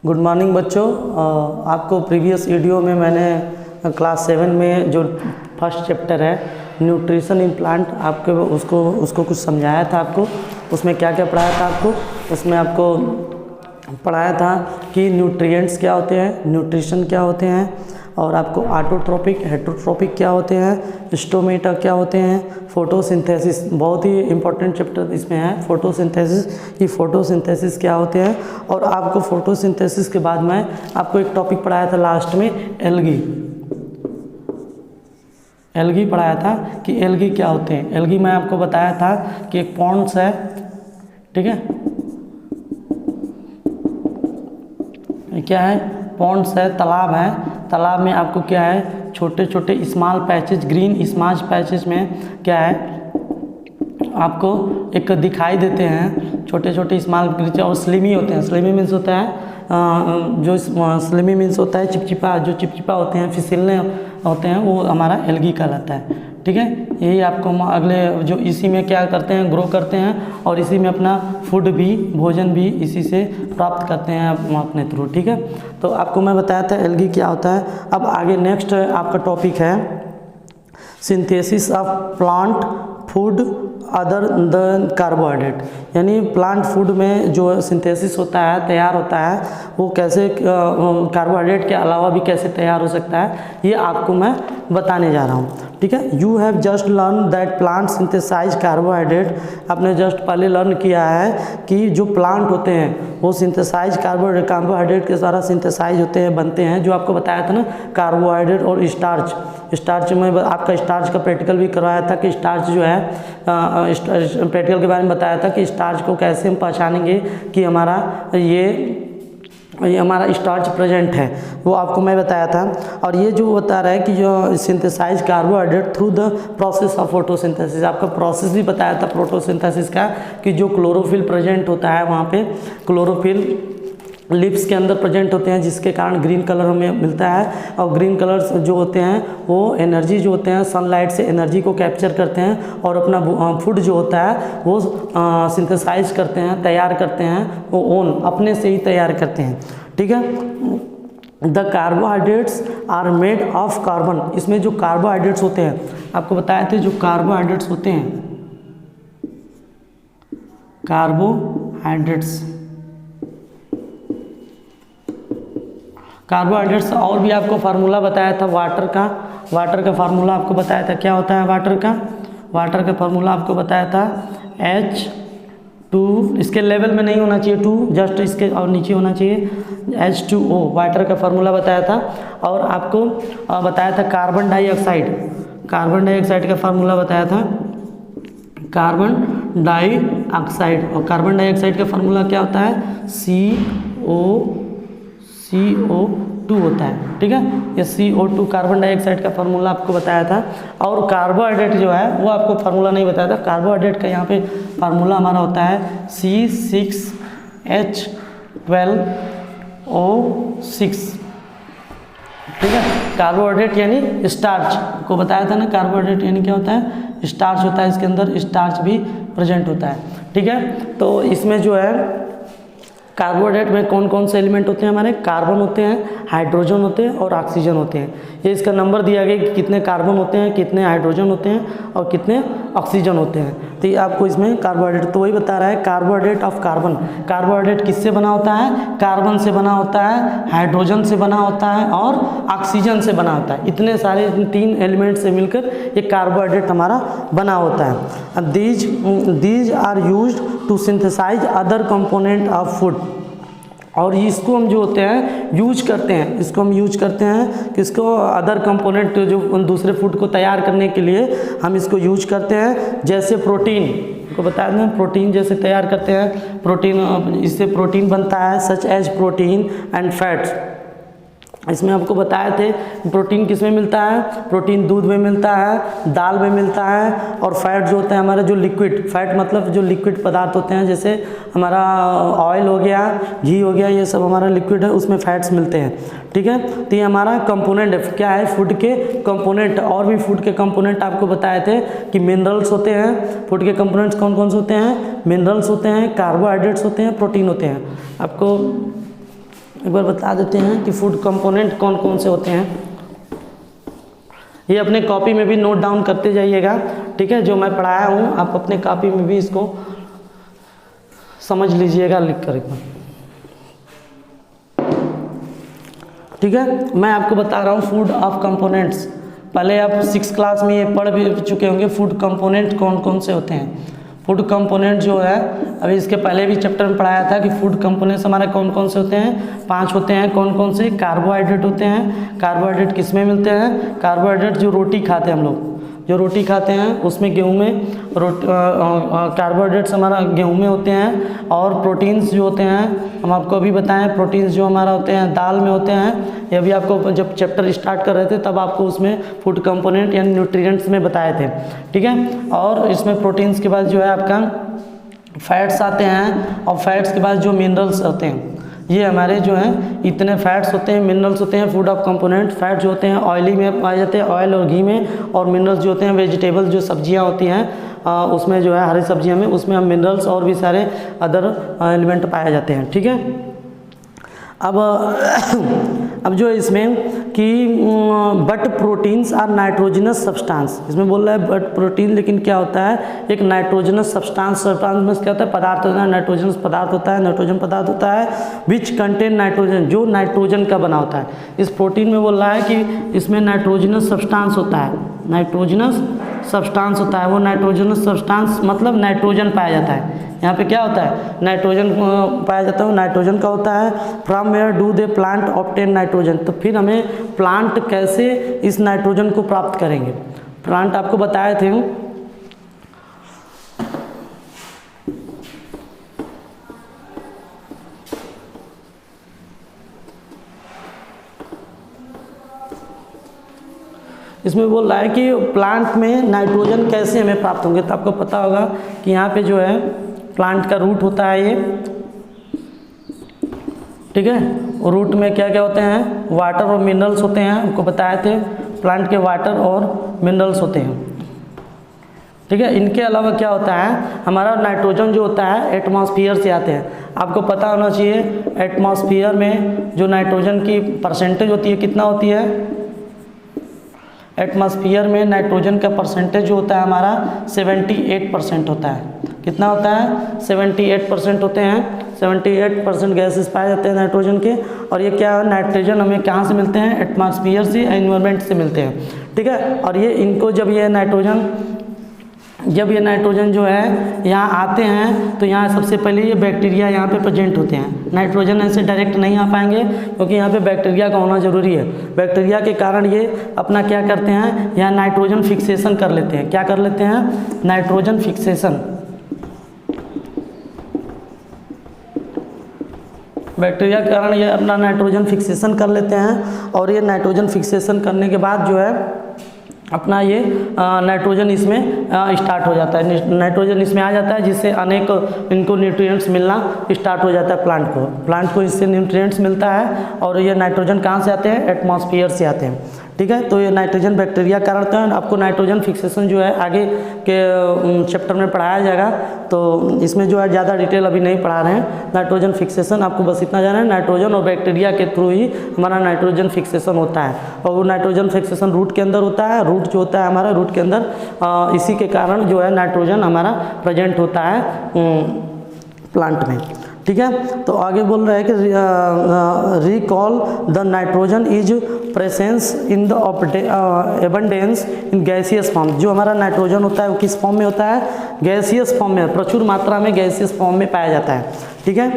Good morning बच्चों। आपको previous video में मैंने क्लास 7 में जो फर्स्ट चैप्टर है न्यूट्रिशन इन प्लांट आपके उसको कुछ समझाया था। आपको उसमें क्या क्या पढ़ाया था? उसमें आपको पढ़ाया था कि न्यूट्रिएंट्स क्या होते हैं, न्यूट्रिशन क्या होते हैं, और आपको ऑटोट्रोपिक हेटरोट्रोपिक क्या होते हैं, स्टोमेटा क्या होते हैं, फोटोसिंथेसिस बहुत ही इंपॉर्टेंट चैप्टर इसमें है फोटोसिंथेसिस, कि फोटोसिंथेसिस क्या होते हैं। और आपको फोटोसिंथेसिस के बाद में आपको एक टॉपिक पढ़ाया था लास्ट में, एल्गी पढ़ाया था कि एल्गी क्या होते हैं। एल्गी मैं आपको बताया था कि एक पॉन्ड्स है, ठीक है, क्या है, पॉन्ड्स है, तालाब है। तालाब में आपको क्या है, छोटे छोटे small patches, green small patches में क्या है, आपको एक दिखाई देते हैं छोटे छोटे स्मॉल क्रीचर, और स्लिमी होते हैं। स्लिमी मीन्स होता है जो स्लिमी मीन्स होता है चिपचिपा, जो चिपचिपा होते हैं, फिसलने होते हैं, वो हमारा एल्गी कहलाता है। ठीक है, यही आपको अगले जो इसी में क्या करते हैं, ग्रो करते हैं, और इसी में अपना फूड भी, भोजन भी इसी से प्राप्त करते हैं अपने थ्रू। ठीक है, तो आपको मैं बताया था एल्गी क्या होता है। अब आगे नेक्स्ट आपका टॉपिक है synthesis of plant food other than carbohydrate, यानी प्लांट फूड में जो सिंथेसिस होता है, तैयार होता है, वो कैसे कार्बोहाइड्रेट के अलावा भी कैसे तैयार हो सकता है, ये आपको मैं बताने जा रहा हूँ। ठीक है, you have just learn that plant synthesise carbohydrate. आपने जस्ट पहले लर्न किया है कि जो प्लांट होते हैं वो सिंथेसाइज कार्बोहाइड्रेट के द्वारा सिंथेसाइज होते हैं, बनते हैं। जो आपको बताया था ना, कार्बोहाइड्रेट और स्टार्च में आपका स्टार्च का प्रैक्टिकल भी करवाया था कि स्टार्च जो है, प्रैक्टिकल के बारे में बताया था कि स्टार्च को कैसे हम पहचानेंगे कि हमारा ये हमारा स्टार्च प्रेजेंट है, वो आपको मैं बताया था। और ये जो बता रहा है कि जो synthesise carbohydrate through the process of photosynthesis, आपका प्रोसेस भी बताया था फोटोसिंथेसिस का, कि जो क्लोरोफिल प्रेजेंट होता है, वहाँ पे क्लोरोफिल लिप्स के अंदर प्रेजेंट होते हैं, जिसके कारण ग्रीन कलर हमें मिलता है। और ग्रीन कलर्स जो होते हैं वो एनर्जी जो होते हैं, सनलाइट से एनर्जी को कैप्चर करते हैं, और अपना फूड जो होता है वो सिंथेसाइज करते हैं, तैयार करते हैं, वो ओन अपने से ही तैयार करते हैं। ठीक है, the carbohydrates are made of carbon. इसमें जो कार्बोहाइड्रेट्स होते हैं, आपको बताए थे, जो कार्बोहाइड्रेट्स होते हैं, कार्बोहाइड्रेट्स और भी आपको फार्मूला बताया था वाटर का फार्मूला आपको बताया था। क्या होता है वाटर का फार्मूला आपको बताया था H2, इसके लेवल में नहीं होना चाहिए 2, जस्ट इसके और नीचे होना चाहिए, H2O वाटर का फार्मूला बताया था। और आपको बताया था कार्बन डाइऑक्साइड का फार्मूला बताया था, कार्बन डाइऑक्साइड। और कार्बन डाइऑक्साइड का फार्मूला क्या होता है, CO2 होता है। ठीक है, ये CO2 कार्बन डाइऑक्साइड का फार्मूला आपको बताया था। और कार्बोहाइड्रेट जो है वो आपको फार्मूला नहीं बताया था। कार्बोहाइड्रेट का यहाँ पे फार्मूला हमारा होता है C6H12O6। ठीक है, कार्बोहाइड्रेट यानी स्टार्च को बताया था ना, कार्बोहाइड्रेट यानी क्या होता है, स्टार्च होता है, इसके अंदर स्टार्च भी प्रेजेंट होता है। ठीक है, तो इसमें जो है कार्बोहाइड्रेट में कौन कौन से एलिमेंट होते हैं हमारे, कार्बन होते हैं, हाइड्रोजन होते हैं, और ऑक्सीजन होते हैं। ये इसका नंबर दिया गया कि कितने कार्बन होते हैं, कितने हाइड्रोजन होते हैं, और कितने ऑक्सीजन होते हैं। तो ये आपको इसमें कार्बोहाइड्रेट, तो वही बता रहा है कार्बोहाइड्रेट ऑफ कार्बन। कार्बोहाइड्रेट किससे बना होता है, कार्बन से बना होता है, हाइड्रोजन से बना होता है, और ऑक्सीजन से बना होता है। इतने सारे 3 एलिमेंट से मिलकर ये कार्बोहाइड्रेट हमारा बना होता है। These are used to synthesise other component of food. और इसको हम जो होते हैं यूज करते हैं, किसको, अदर कंपोनेंट, जो दूसरे फूड को तैयार करने के लिए हम इसको यूज करते हैं। जैसे प्रोटीन को बताया ना, प्रोटीन जैसे तैयार करते हैं, प्रोटीन, इससे प्रोटीन बनता है, such as protein and fats. इसमें आपको बताए थे प्रोटीन किस में मिलता है, प्रोटीन दूध में मिलता है, दाल में मिलता है, और फैट जो होता है हमारा, जो लिक्विड फैट मतलब जो लिक्विड पदार्थ होते हैं, जैसे हमारा ऑयल हो गया, घी हो गया, ये सब हमारा लिक्विड है, उसमें फैट्स मिलते हैं। ठीक है, तो ये हमारा कंपोनेंट है, क्या है, फूड के कंपोनेंट। और भी फूड के कंपोनेंट आपको बताए थे कि मिनरल्स होते हैं। फूड के कंपोनेंट्स कौन कौन से होते हैं, मिनरल्स होते हैं, कार्बोहाइड्रेट्स होते हैं, प्रोटीन होते हैं। आपको एक बार बता देते हैं कि फूड कंपोनेंट कौन कौन से होते हैं। ये अपने कॉपी में भी नोट डाउन करते जाइएगा, ठीक है। जो मैं पढ़ाया हूँ आप अपने कॉपी में भी इसको समझ लीजिएगा लिख कर एक बार, ठीक है। मैं आपको बता रहा हूँ फूड ऑफ कंपोनेंट्स। पहले आप 6 क्लास में ये पढ़ भी चुके होंगे फूड कंपोनेंट कौन कौन से होते हैं। फूड कंपोनेंट जो है अभी इसके पहले भी चैप्टर में पढ़ाया था कि फूड कंपोनेंट्स हमारे कौन कौन से होते हैं। 5 होते हैं। कौन कौन से? कार्बोहाइड्रेट होते हैं। कार्बोहाइड्रेट किस में मिलते हैं? कार्बोहाइड्रेट जो रोटी खाते हैं हम लोग, जो रोटी खाते हैं उसमें गेहूं में कार्बोहाइड्रेट्स हमारा गेहूं में होते हैं। और प्रोटीन्स जो होते हैं हम आपको अभी बताएं, प्रोटीन्स जो हमारा होते हैं दाल में होते हैं। ये अभी आपको जब चैप्टर स्टार्ट कर रहे थे तब आपको उसमें फूड कंपोनेंट यानी न्यूट्रिएंट्स में बताए थे, ठीक है। और इसमें प्रोटीन्स के बाद जो है आपका फैट्स आते हैं, और फैट्स के बाद जो मिनरल्स होते हैं, ये हमारे जो हैं इतने फैट्स होते हैं, मिनरल्स होते हैं फूड ऑफ कंपोनेंट। फैट जो होते हैं ऑयली में पाए जाते हैं, ऑयल और घी में। और मिनरल्स जो होते हैं वेजिटेबल जो सब्जियां होती हैं उसमें जो है हरी सब्जियां में, उसमें हम मिनरल्स और भी सारे अदर एलिमेंट पाए जाते हैं, ठीक है। अब जो इसमें कि but proteins are nitrogenous substance, इसमें बोल रहा है बट प्रोटीन, लेकिन क्या होता है एक नाइट्रोजनस सब्सटेंस में क्या होता है पदार्थ होता है, नाइट्रोजनस पदार्थ होता है, नाइट्रोजन पदार्थ होता है विच कंटेन नाइट्रोजन, जो नाइट्रोजन का बना होता है। इस प्रोटीन में बोल रहा है कि इसमें नाइट्रोजनस सब्सटेंस होता है, नाइट्रोजनस सब्सटेंस होता है। वो नाइट्रोजनस सब्सटेंस मतलब नाइट्रोजन पाया जाता है। यहाँ पे क्या होता है नाइट्रोजन पाया जाता है, वो नाइट्रोजन का होता है। From where do they plant obtain nitrogen, तो फिर हमें प्लांट कैसे इस नाइट्रोजन को प्राप्त करेंगे। प्लांट आपको बताए थे इसमें बोल रहा है कि प्लांट में नाइट्रोजन कैसे हमें प्राप्त होंगे। तो आपको पता होगा कि यहाँ पे जो है प्लांट का रूट होता है ये, ठीक है। और रूट में क्या क्या होते हैं वाटर और मिनरल्स होते हैं, आपको बताए थे प्लांट के वाटर और मिनरल्स होते हैं, ठीक है। इनके अलावा क्या होता है हमारा नाइट्रोजन जो होता है एटमॉस्फेयर से आते हैं। आपको पता होना चाहिए एटमॉस्फेयर में जो नाइट्रोजन की परसेंटेज होती है कितना होती है। एटमॉस्फेयर में नाइट्रोजन का परसेंटेज जो होता है हमारा 78% होता है। कितना होता है 78% होते हैं। 78% गैसेस पाए जाते हैं नाइट्रोजन के। और ये क्या है नाइट्रोजन हमें कहाँ से मिलते हैं एटमॉस्फेयर से, एनवायरनमेंट से मिलते हैं, ठीक है। और ये इनको जब ये नाइट्रोजन जो है यहाँ आते हैं तो यहाँ सबसे पहले ये बैक्टीरिया यहाँ पे प्रेजेंट होते हैं। नाइट्रोजन ऐसे डायरेक्ट नहीं आ पाएंगे क्योंकि यहाँ पे बैक्टीरिया का होना ज़रूरी है। बैक्टीरिया के कारण ये अपना क्या करते हैं यहाँ नाइट्रोजन फिक्सेशन कर लेते हैं। क्या कर लेते हैं नाइट्रोजन फिक्सेशन। बैक्टीरिया के कारण ये अपना नाइट्रोजन फिक्सेशन कर लेते हैं। और ये नाइट्रोजन फिक्सेशन करने के बाद जो है अपना ये नाइट्रोजन इसमें स्टार्ट हो जाता है, नाइट्रोजन इसमें आ जाता है, जिससे अनेक इनको न्यूट्रिएंट्स मिलना स्टार्ट हो जाता है। प्लांट को इससे न्यूट्रिएंट्स मिलता है। और ये नाइट्रोजन कहाँ से आते हैं एटमॉस्फेयर से आते हैं, ठीक है। तो ये नाइट्रोजन बैक्टीरिया कारण होता है। आपको नाइट्रोजन फिक्सेशन जो है आगे के चैप्टर में पढ़ाया जाएगा, तो इसमें जो है ज़्यादा डिटेल अभी नहीं पढ़ा रहे हैं। नाइट्रोजन फिक्सेशन आपको बस इतना जाना है, नाइट्रोजन और बैक्टीरिया के थ्रू ही हमारा नाइट्रोजन फिक्सेशन होता है। और वो नाइट्रोजन फिक्सेशन रूट के अंदर होता है। रूट जो होता है हमारा रूट के अंदर इसी के कारण जो है नाइट्रोजन हमारा प्रेजेंट होता है प्लांट में, ठीक है। तो आगे बोल रहे हैं कि recall the nitrogen is presence in the abundance in gaseous form. जो हमारा नाइट्रोजन होता है वो किस फॉर्म में होता है गैसियस फॉर्म में, प्रचुर मात्रा में गैसियस फॉर्म में पाया जाता है, ठीक है।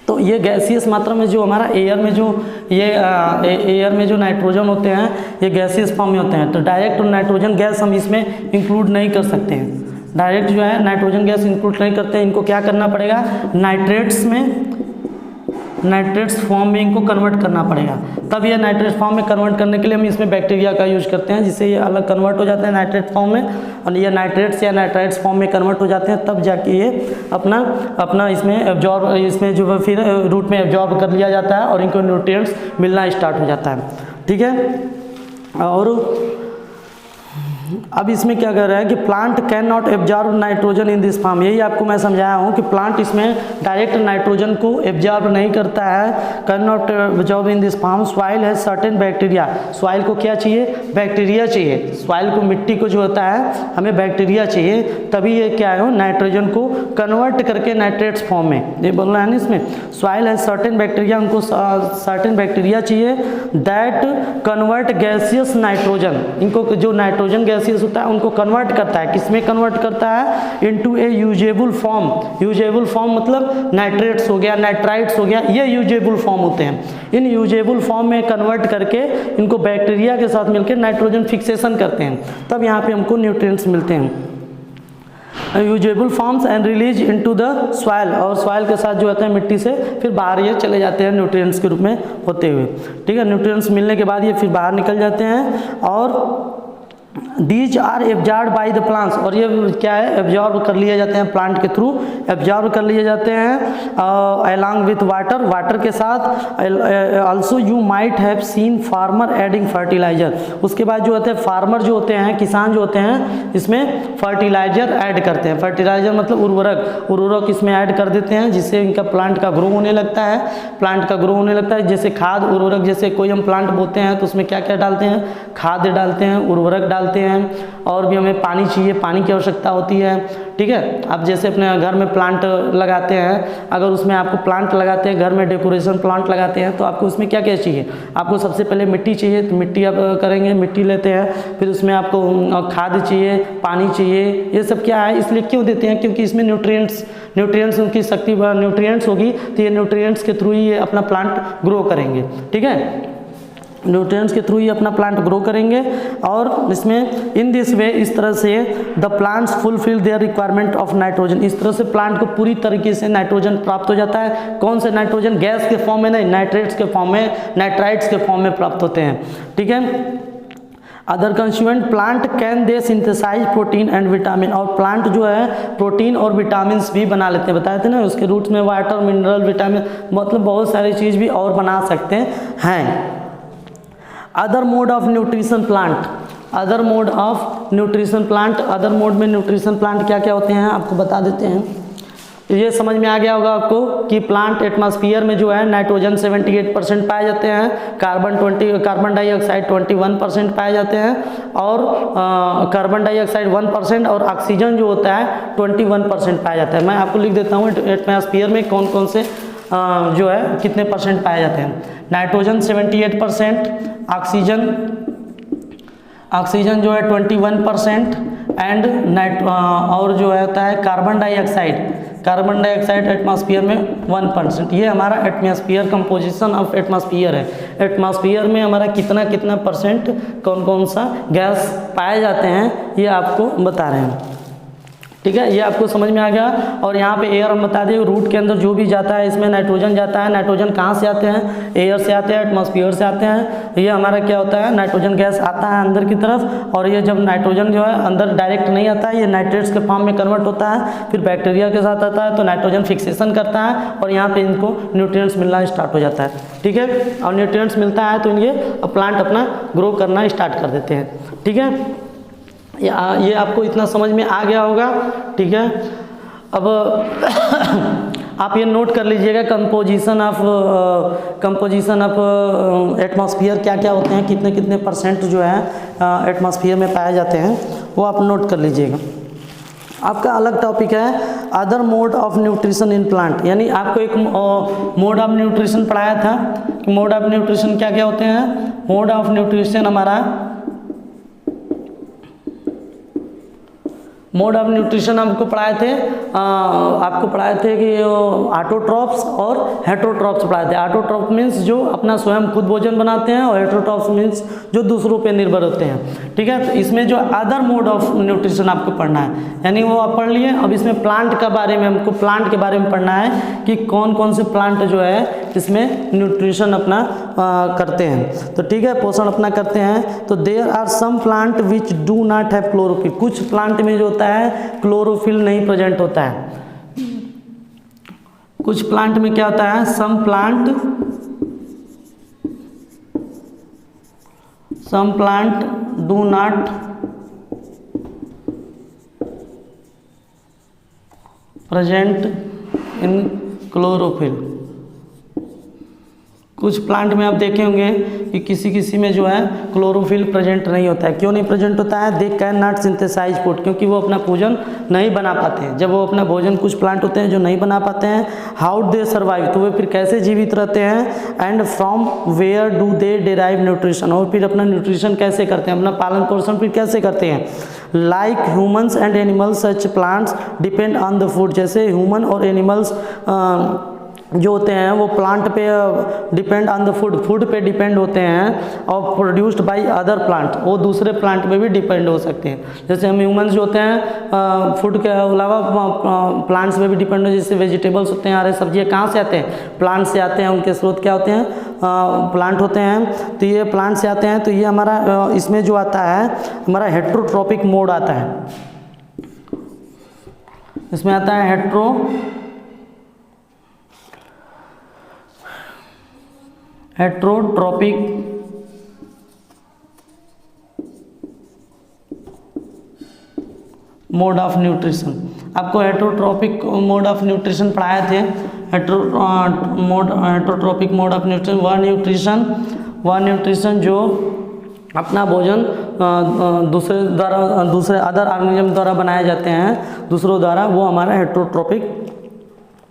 तो ये गैसियस मात्रा में जो हमारा एयर में जो एयर में जो नाइट्रोजन होते हैं ये गैसियस फॉर्म में होते हैं। तो डायरेक्ट नाइट्रोजन गैस हम इसमें इंक्लूड नहीं कर सकते हैं। डायरेक्ट जो है नाइट्रोजन गैस इंक्लूड नहीं करते हैं, इनको क्या करना पड़ेगा नाइट्रेट्स फॉर्म में इनको कन्वर्ट करना पड़ेगा। तब ये नाइट्रेट फॉर्म में कन्वर्ट करने के लिए हम इसमें बैक्टीरिया का यूज करते हैं, जिससे ये अलग कन्वर्ट हो जाते हैं नाइट्रेट फॉर्म में। और ये नाइट्रेट्स या नाइट्राइट्स फॉर्म में कन्वर्ट हो जाते हैं, तब जाके ये अपना इसमें एब्जॉर्ब, इसमें जो फिर रूट में एब्जॉर्ब कर लिया जाता है और इनको न्यूट्रिएंट्स मिलना स्टार्ट हो जाता है, ठीक है। और अब इसमें क्या कर रहा है कि plant can not absorb nitrogen in this form. यही आपको मैं समझाया हूँ कि प्लांट इसमें डायरेक्ट नाइट्रोजन को एब्जॉर्ब नहीं करता है, can not absorb in this form. Soil है सर्टेन बैक्टीरिया, सॉइल को क्या चाहिए, बैक्टीरिया चाहिए। सॉइल को, मिट्टी को जो होता है हमें बैक्टीरिया चाहिए, तभी ये क्या है नाइट्रोजन को कन्वर्ट करके नाइट्रेट्स फॉर्म में, ये बोल रहा है ना इसमें। सॉइल है सर्टेन बैक्टीरिया, उनको सर्टेन बैक्टीरिया चाहिए दैट कन्वर्ट गैसियस नाइट्रोजन, इनको जो नाइट्रोजन गैसियस होता है उनको कन्वर्ट करता है, किसमें कन्वर्ट करता है, इनटू ए यूजेबल फॉर्म। यूजेबल फॉर्म मतलब नाइट्रेट्स हो गया, नाइट्राइट्स हो गया, ये यूजेबल फॉर्म होते हैं। इन यूजेबल फॉर्म में कन्वर्ट करके इनको बैक्टीरिया के साथ मिलकर नाइट्रोजन फिक्सेशन करते हैं, तब यहाँ पे हमको न्यूट्रिएंट्स मिलते हैं। Usable forms and release into the soil, और सॉइल के साथ जो होता है मिट्टी से फिर बाहर ये चले जाते हैं न्यूट्रिएंट्स के रूप में होते हुए। ठीक है, न्यूट्रिएंट्स मिलने के बाद ये फिर बाहर निकल जाते हैं और these are absorb by the plants, और ये क्या है एब्जॉर्ब कर लिए जाते हैं प्लांट के थ्रू, एब्जॉर्ब कर लिए जाते हैं अलॉन्ग विथ वाटर, वाटर के साथ। Also you might have seen farmer adding fertiliser, उसके बाद जो होते हैं फार्मर जो होते हैं, किसान जो होते हैं, इसमें फर्टिलाइजर ऐड करते हैं। फर्टिलाइजर मतलब उर्वरक, उर्वरक इसमें ऐड कर देते हैं जिससे इनका प्लांट का ग्रो होने लगता है, प्लांट का ग्रो होने लगता है। जैसे खाद उर्वरक, जैसे कोई हम प्लांट बोते हैं तो उसमें क्या क्या डालते हैं, खाद डालते हैं, उर्वरक डालते हैं, और भी हमें पानी चाहिए, पानी की आवश्यकता होती है। ठीक है, आप जैसे अपने घर में प्लांट लगाते हैं, अगर उसमें आपको प्लांट लगाते हैं घर में, डेकोरेशन प्लांट लगाते हैं, तो आपको उसमें क्या क्या चाहिए, आपको सबसे पहले मिट्टी चाहिए, तो मिट्टी आप करेंगे, मिट्टी लेते हैं, फिर उसमें आपको खाद चाहिए, पानी चाहिए, ये सब क्या है, इसलिए क्यों देते हैं, क्योंकि इसमें न्यूट्रिएंट्स उनकी शक्ति न्यूट्रिएंट्स होगी, तो ये न्यूट्रिएंट्स के थ्रू ही ये अपना प्लांट ग्रो करेंगे। ठीक है, न्यूट्रिएंट्स के थ्रू ही अपना प्लांट ग्रो करेंगे, और इसमें इन दिस वे, इस तरह से the plants fulfil their requirement of nitrogen, इस तरह से प्लांट को पूरी तरीके से नाइट्रोजन प्राप्त हो जाता है। कौन से नाइट्रोजन, गैस के फॉर्म में नहीं, नाइट्रेट्स के फॉर्म में, नाइट्राइट्स के फॉर्म में प्राप्त होते हैं। ठीक है, other constituent plant can they synthesise protein and vitamin, और प्लांट जो है प्रोटीन और विटामिन भी बना लेते हैं, बताए थे ना, उसके रूट्स में वाटर, मिनरल, विटामिन, मतलब बहुत सारी चीज़ भी और बना सकते हैं। Other mode of nutrition plant, other mode of nutrition plant, other mode में न्यूट्रिशन प्लांट क्या क्या होते हैं आपको बता देते हैं। ये समझ में आ गया होगा आपको कि प्लांट एटमॉस्फेयर में जो है नाइट्रोजन 78% पाए जाते हैं, कार्बन डाइऑक्साइड 21% पाए जाते हैं, और कार्बन डाइऑक्साइड 1%, और ऑक्सीजन जो होता है 21% पाया जाता है। मैं आपको लिख देता हूँ एटमॉस्फेयर में कौन कौन से जो है कितने परसेंट पाए जाते हैं। नाइट्रोजन 78%, ऑक्सीजन जो है 21%, एंड और जो होता है कार्बन डाइऑक्साइड एटमॉस्फेयर में 1%। ये हमारा एटमॉस्फेयर, कंपोजिशन ऑफ एटमॉस्फेयर है। एटमॉस्फेयर में हमारा कितना परसेंट कौन कौन सा गैस पाए जाते हैं, ये आपको बता रहे हैं। ठीक है, ये आपको समझ में आ गया। और यहाँ पे एयर हम बता दें, रूट के अंदर जो भी जाता है इसमें नाइट्रोजन जाता है। नाइट्रोजन कहाँ से आते हैं, एयर से आते हैं, एटमॉस्फेयर से आते हैं। ये हमारा क्या होता है, नाइट्रोजन गैस आता है अंदर की तरफ, और ये जब नाइट्रोजन जो है अंदर डायरेक्ट नहीं आता है, ये नाइट्रेट्स के फॉर्म में कन्वर्ट होता है, फिर बैक्टीरिया के साथ आता है तो नाइट्रोजन फिक्सेशन करता है, और यहाँ पे इनको न्यूट्रिएंट्स मिलना स्टार्ट हो जाता है। ठीक है, और न्यूट्रिएंट्स मिलता है तो ये प्लांट अपना ग्रो करना स्टार्ट कर देते हैं। ठीक है, ये आपको इतना समझ में आ गया होगा। ठीक है, अब आप ये नोट कर लीजिएगा, कंपोजिशन ऑफ एटमॉस्फेयर क्या क्या होते हैं, कितने कितने परसेंट जो है एटमॉस्फेयर में पाए जाते हैं, वो आप नोट कर लीजिएगा। आपका अलग टॉपिक है other mode of nutrition in plant, यानी आपको एक मोड ऑफ न्यूट्रिशन पढ़ाया था। मोड ऑफ न्यूट्रिशन क्या क्या होते हैं, मोड ऑफ न्यूट्रिशन हमारा मोड ऑफ न्यूट्रिशन आपको पढ़ाए थे कि ऑटोट्रॉप्स और हेटरोट्रॉप्स पढ़ाए थे। ऑटोट्रॉप मीन्स जो अपना स्वयं खुद भोजन बनाते हैं, और हेटरोट्रॉप्स मीन्स जो दूसरों पे निर्भर होते हैं। ठीक है, तो इसमें जो अदर मोड ऑफ न्यूट्रिशन आपको पढ़ना है, यानी वो आप पढ़ लिए। अब इसमें प्लांट के बारे में हमको प्लांट के बारे में पढ़ना है कि कौन कौन से प्लांट जो है इसमें न्यूट्रिशन अपना करते हैं। तो ठीक है, पोषण अपना करते हैं। तो there are some plant which do not have chlorophyll, कुछ प्लांट में जो होता है क्लोरोफिल नहीं प्रेजेंट होता है। कुछ प्लांट में क्या होता है, some plant do not present in chlorophyll. कुछ प्लांट में आप देखे होंगे कि किसी किसी में जो है क्लोरोफिल प्रेजेंट नहीं होता है। क्यों नहीं प्रेजेंट होता है? They can not synthesise food, क्योंकि वो अपना भोजन नहीं बना पाते हैं। जब वो अपना भोजन, कुछ प्लांट होते हैं जो नहीं बना पाते हैं, हाउ दे सर्वाइव, तो वे फिर कैसे जीवित रहते हैं, and from where do they derive nutrition, और फिर अपना न्यूट्रिशन कैसे करते हैं, अपना पालन पोषण फिर कैसे करते हैं। Like humans and animals such plants depend on the food, जैसे ह्यूमन और एनिमल्स जो होते हैं वो प्लांट पे डिपेंड ऑन द फूड पे डिपेंड होते हैं, और प्रोड्यूस्ड बाय अदर प्लांट, वो दूसरे प्लांट पे भी डिपेंड हो सकते हैं। जैसे हम ह्यूमंस जो होते हैं फूड के अलावा प्लांट्स पे भी डिपेंड हो, जैसे वेजिटेबल्स होते हैं, हरे सब्जियाँ कहाँ से आते हैं? प्लांट से आते हैं, उनके स्रोत क्या होते हैं? प्लांट होते हैं। तो ये प्लांट से आते हैं, तो ये हमारा इसमें जो आता है हमारा हेट्रोट्रॉपिक मोड आता है, इसमें आता है हेट्रोट्रॉपिक मोड ऑफ न्यूट्रिशन। आपको हेट्रोट्रॉपिक मोड ऑफ न्यूट्रिशन पढ़ाए थे। हेट्रोट्रॉपिक मोड ऑफ न्यूट्रिशन, वह न्यूट्रिशन जो अपना भोजन दूसरे अदर ऑर्गेनिज्म द्वारा बनाए जाते हैं, दूसरों द्वारा, वो हमारा हेट्रोट्रॉपिक,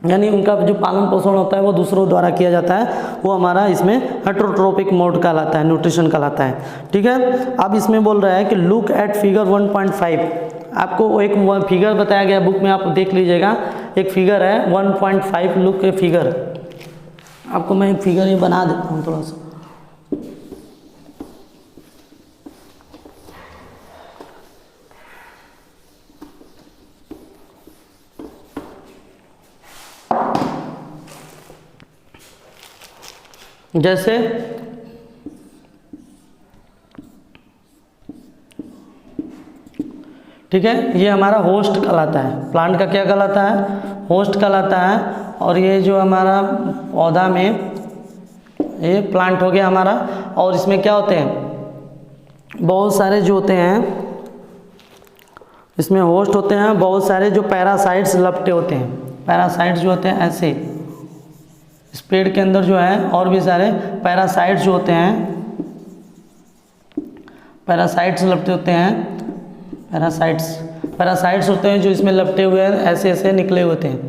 यानी उनका जो पालन पोषण होता है वो दूसरों द्वारा किया जाता है, वो हमारा इसमें हेट्रोट्रॉपिक मोड कहलाता है, न्यूट्रिशन कहलाता है। ठीक है, अब इसमें बोल रहा है कि लुक एट फिगर 1.5। आपको एक फिगर बताया गया बुक में, आप देख लीजिएगा, एक फिगर है 1.5, लुक ए फिगर। आपको मैं एक फिगर ये बना देता हूँ थोड़ा सा। जैसे ठीक है, ये हमारा होस्ट कहलाता है, प्लांट का क्या कहलाता है? होस्ट कहलाता है। और ये जो हमारा पौधा में, ये प्लांट हो गया हमारा, और इसमें क्या होते हैं? बहुत सारे जो होते हैं इसमें होस्ट होते हैं, बहुत सारे जो पैरासाइट्स लपटे होते हैं। पैरासाइट्स जो होते हैं ऐसे, इस पेड़ के अंदर जो है और भी सारे पैरासाइट्स जो होते हैं, पैरासाइट्स लपटे होते हैं, पैरासाइट्स होते हैं जो इसमें लपटे हुए हैं, ऐसे ऐसे निकले होते हैं।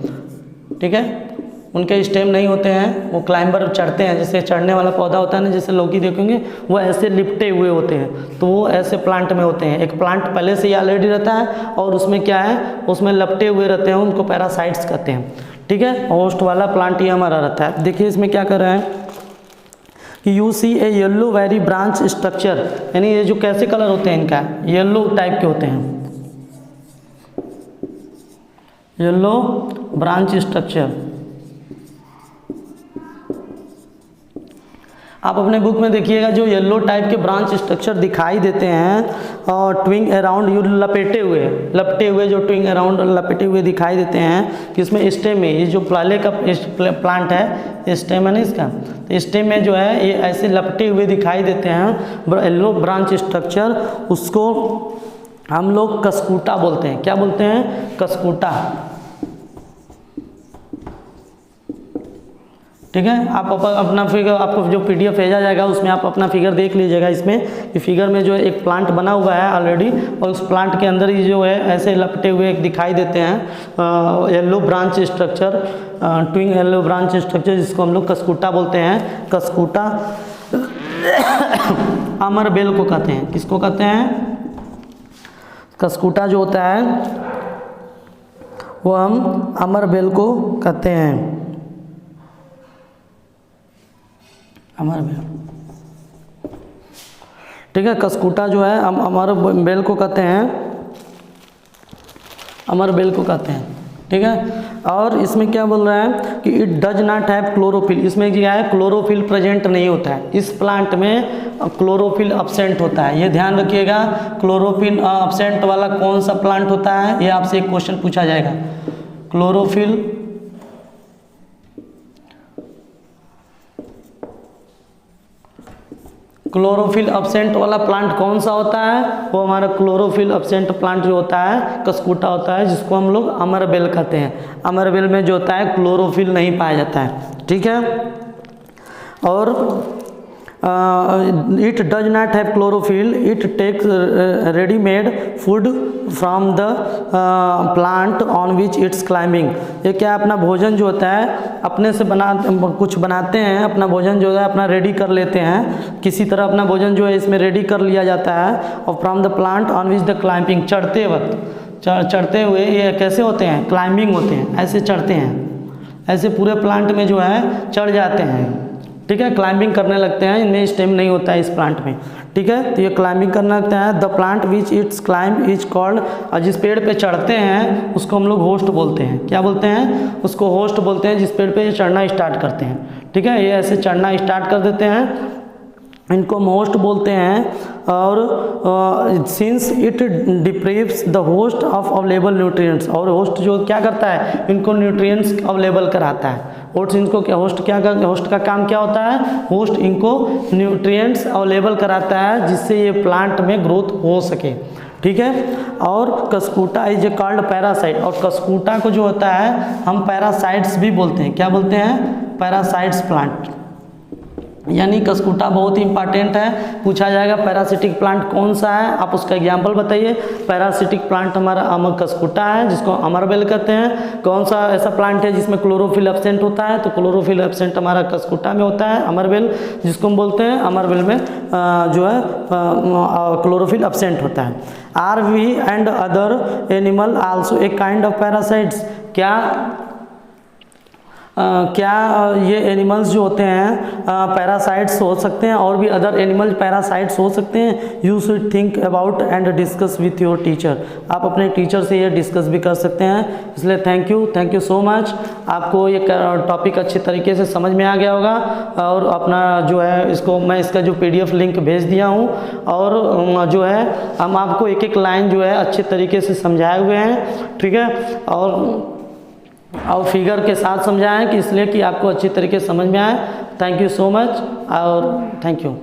ठीक है, उनके स्टेम नहीं होते हैं, वो क्लाइंबर चढ़ते हैं, जैसे चढ़ने वाला पौधा होता है ना, जैसे लौकी देखेंगे वो ऐसे लिपटे हुए होते हैं, तो वो ऐसे प्लांट में होते हैं। एक प्लांट पहले से ही ऑलरेडी रहता है और उसमें क्या है, उसमें लपटे हुए रहते हैं, उनको पैरासाइट्स कहते हैं। ठीक है, होस्ट वाला प्लांट ही हमारा रहता है। देखिए इसमें क्या कर रहे हैं कि you see a yellow very branch structure, यानी ये जो कैसे कलर होते हैं इनका, येल्लो टाइप के होते हैं, येल्लो ब्रांच स्ट्रक्चर। आप अपने बुक में देखिएगा, जो येलो टाइप के ब्रांच स्ट्रक्चर दिखाई देते हैं और ट्विंग अराउंड यू लपटे हुए जो ट्विंग अराउंड लपेटे हुए दिखाई देते हैं, कि उसमें स्टेम में, ये जो पहले का प्लांट है, स्टेम है ना इसका, तो स्टेम में जो है ये ऐसे लपटे हुए दिखाई देते हैं, येलो ब्रांच स्ट्रक्चर, उसको हम लोग कसकूटा बोलते हैं। क्या बोलते हैं? कसकूटा। ठीक है, आप अपना फिगर, आपको जो PDF भेजा जाएगा उसमें आप अपना फिगर देख लीजिएगा। इसमें कि फिगर में जो है एक प्लांट बना हुआ है ऑलरेडी, और उस प्लांट के अंदर ही जो है ऐसे लपटे हुए दिखाई देते हैं yellow branch structure, twig yellow branch structure, जिसको हम लोग कसकूटा बोलते हैं। कसकूटा अमर बेल को कहते हैं। किसको कहते हैं? कसकूटा जो होता है वो हम अमर बेल को कहते हैं, अमर बेल। ठीक है, कसकूटा जो है हम अमर बेल को कहते हैं, अमर बेल को कहते हैं। ठीक है, और इसमें क्या बोल रहा है कि it does not have chlorophyll, इसमें क्या है, क्लोरोफिल प्रेजेंट नहीं होता है। इस प्लांट में क्लोरोफिल अब्सेंट होता है, ये ध्यान रखिएगा। क्लोरोफिल अब्सेंट वाला कौन सा प्लांट होता है, ये आपसे एक क्वेश्चन पूछा जाएगा। क्लोरोफिल क्लोरोफिल एब्सेंट वाला प्लांट कौन सा होता है? वो हमारा क्लोरोफिल एब्सेंट प्लांट जो होता है कस्कूटा होता है, जिसको हम लोग अमरबेल कहते हैं। अमरबेल में जो होता है क्लोरोफिल नहीं पाया जाता है, ठीक है। और it does not have chlorophyll, it takes ready-made food from the plant on which it's climbing। ये क्या अपना भोजन जो होता है अपने से कुछ बनाते हैं, अपना भोजन जो है अपना रेडी कर लेते हैं, किसी तरह अपना भोजन जो है इसमें रेडी कर लिया जाता है। और from the plant on which the climbing, चढ़ते वक्त चढ़ते हुए ये कैसे होते हैं? क्लाइंबिंग होते हैं, ऐसे चढ़ते हैं, ऐसे पूरे प्लांट में जो है चढ़ जाते हैं, ठीक है, क्लाइंबिंग करने लगते हैं। इनमें स्टेम नहीं होता है इस प्लांट में, ठीक है। तो ये क्लाइंबिंग करने लगते हैं। The plant which it's climb is called, और जिस पेड़ पे चढ़ते हैं उसको हम लोग होस्ट बोलते हैं। क्या बोलते हैं? उसको होस्ट बोलते हैं, जिस पेड़ पे ये चढ़ना स्टार्ट करते हैं, ठीक है। ये ऐसे चढ़ना स्टार्ट कर देते हैं, इनको हम होस्ट बोलते हैं। और since it deprives the host of available nutrients, और होस्ट जो क्या करता है? इनको न्यूट्रिएंट्स अवेलेबल कराता है। होस्ट इनको क्या, होस्ट क्या कर, होस्ट का काम क्या होता है? होस्ट इनको न्यूट्रिएंट्स अवेलेबल कराता है जिससे ये प्लांट में ग्रोथ हो सके, ठीक है। और कस्कूटा इज ए कॉल्ड पैरासाइट, और कस्कूटा को जो होता है हम पैरासाइट्स भी बोलते हैं। क्या बोलते हैं? Parasites plant. यानी कस्कूटा बहुत ही इंपॉर्टेंट है, पूछा जाएगा पैरासिटिक प्लांट कौन सा है, आप उसका एग्जाम्पल बताइए। पैरासिटिक प्लांट हमारा कस्कूटा है, जिसको अमरबेल कहते हैं। कौन सा ऐसा प्लांट है जिसमें क्लोरोफिल एब्सेंट होता है? तो क्लोरोफिल एब्सेंट हमारा कस्कूटा में होता है, अमरबेल जिसको हम बोलते हैं। अमरबेल में जो है क्लोरोफिल एब्सेंट होता है। Are we and other animal also a kind of parasites, क्या ये एनिमल्स जो होते हैं पैरासाइट्स हो सकते हैं, और भी अदर एनिमल पैरासाइट्स हो सकते हैं? You should think about and discuss with your teacher, आप अपने टीचर से ये डिस्कस भी कर सकते हैं। इसलिए थैंक यू सो मच। आपको ये टॉपिक अच्छे तरीके से समझ में आ गया होगा, और अपना जो है इसको मैं इसका जो PDF लिंक भेज दिया हूँ, और जो है हम आपको एक एक लाइन जो है अच्छे तरीके से समझाए हुए हैं, ठीक है। और फिगर के साथ समझाएं कि इसलिए कि आपको अच्छी तरीके से समझ में आए। थैंक यू सो मच और थैंक यू।